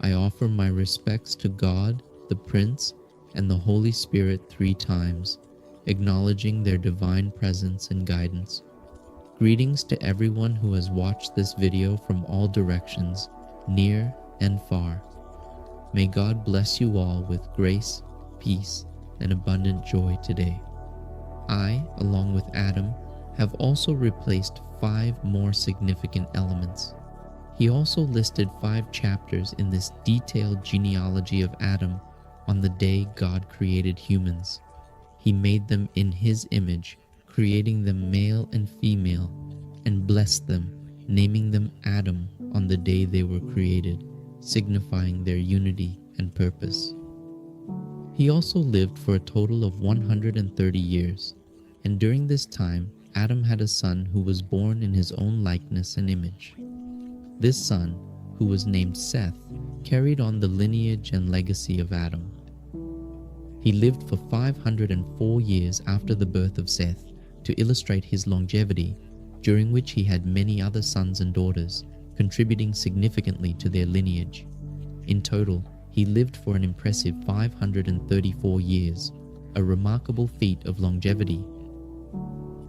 I offer my respects to God, the Prince, and the Holy Spirit 3 times, acknowledging their divine presence and guidance. Greetings to everyone who has watched this video from all directions, near and far. May God bless you all with grace, peace, and abundant joy today. I, along with Adam, have also replaced 5 more significant elements. He also listed 5 chapters in this detailed genealogy of Adam on the day God created humans. He made them in His image, creating them male and female, and blessed them, naming them Adam on the day they were created, signifying their unity and purpose. He also lived for a total of 130 years, and during this time, Adam had a son who was born in his own likeness and image. This son, who was named Seth, carried on the lineage and legacy of Adam. He lived for 504 years after the birth of Seth to illustrate his longevity, during which he had many other sons and daughters, contributing significantly to their lineage. In total, he lived for an impressive 534 years, a remarkable feat of longevity.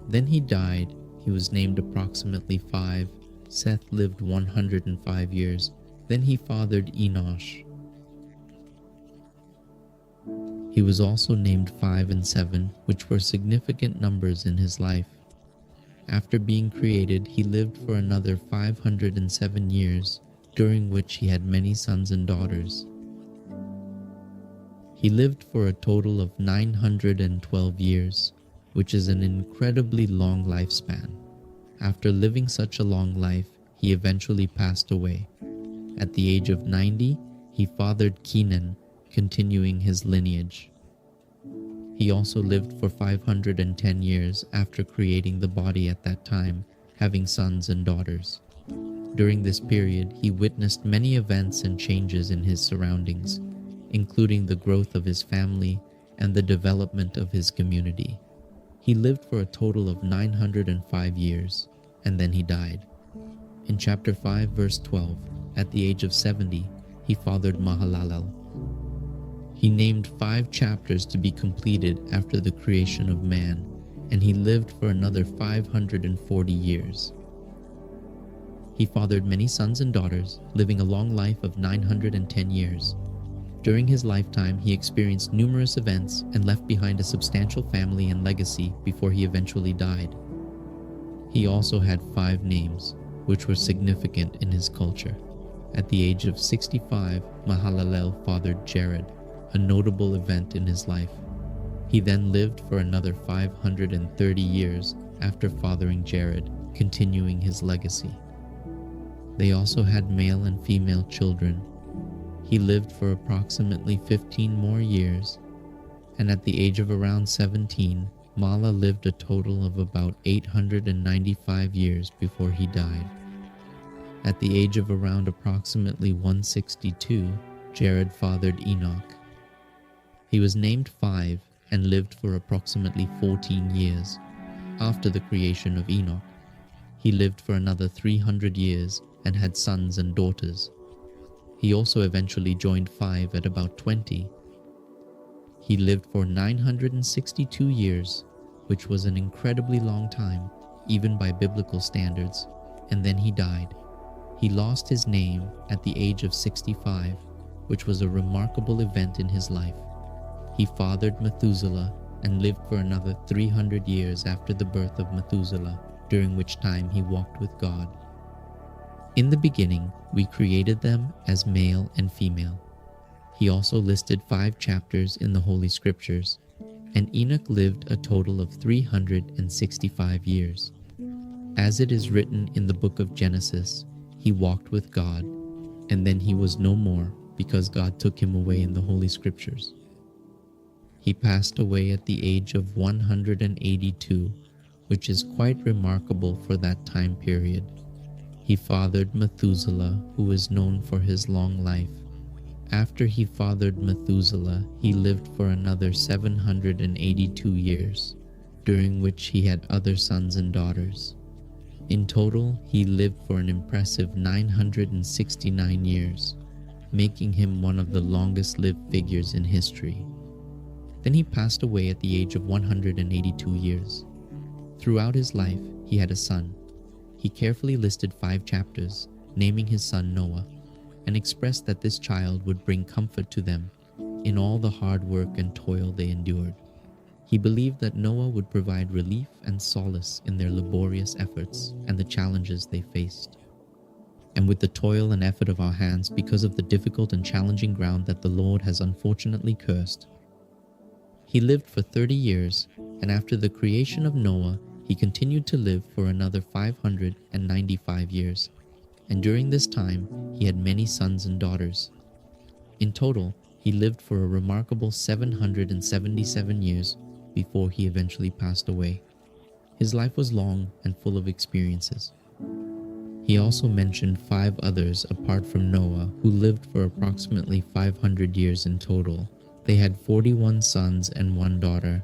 Then he died. He was named approximately 5. Seth lived 105 years. Then he fathered Enosh. He was also named 5 and 7, which were significant numbers in his life. After being created, he lived for another 507 years, during which he had many sons and daughters. He lived for a total of 912 years, which is an incredibly long lifespan. After living such a long life, he eventually passed away. At the age of 90, he fathered Kenan, continuing his lineage. He also lived for 510 years after creating the body at that time, having sons and daughters. During this period, he witnessed many events and changes in his surroundings, including the growth of his family and the development of his community. He lived for a total of 905 years, and then he died. In chapter 5, verse 12, at the age of 70, he fathered Mahalalel. He named 5 chapters to be completed after the creation of man, and he lived for another 540 years. He fathered many sons and daughters, living a long life of 910 years. During his lifetime, he experienced numerous events and left behind a substantial family and legacy before he eventually died. He also had 5 names, which were significant in his culture. At the age of 65, Mahalalel fathered Jared, a notable event in his life. He then lived for another 530 years after fathering Jared, continuing his legacy. They also had male and female children. He lived for approximately 15 more years, and at the age of around 17, Mala lived a total of about 895 years before he died. At the age of around approximately 162, Jared fathered Enoch. He was named 5 and lived for approximately 14 years. After the creation of Enoch, he lived for another 300 years and had sons and daughters. He also eventually joined 5 at about 20. He lived for 962 years, which was an incredibly long time, even by biblical standards, and then he died. He lost his name at the age of 65, which was a remarkable event in his life. He fathered Methuselah and lived for another 300 years after the birth of Methuselah, during which time he walked with God. In the beginning, we created them as male and female. He also listed 5 chapters in the Holy Scriptures, and Enoch lived a total of 365 years. As it is written in the book of Genesis, he walked with God, and then he was no more because God took him away in the Holy Scriptures. He passed away at the age of 182, which is quite remarkable for that time period. He fathered Methuselah, who is known for his long life. After he fathered Methuselah, he lived for another 782 years, during which he had other sons and daughters. In total, he lived for an impressive 969 years. making him one of the longest-lived figures in history. Then he passed away at the age of 182 years. Throughout his life, he had a son. He carefully listed 5 chapters, naming his son Noah, and expressed that this child would bring comfort to them in all the hard work and toil they endured. He believed that Noah would provide relief and solace in their laborious efforts and the challenges they faced. And with the toil and effort of our hands because of the difficult and challenging ground that the Lord has unfortunately cursed. He lived for 30 years, and after the creation of Noah, he continued to live for another 595 years. And during this time, he had many sons and daughters. In total, he lived for a remarkable 777 years before he eventually passed away. His life was long and full of experiences. He also mentioned 5 others apart from Noah who lived for approximately 500 years in total. They had 41 sons and 1 daughter,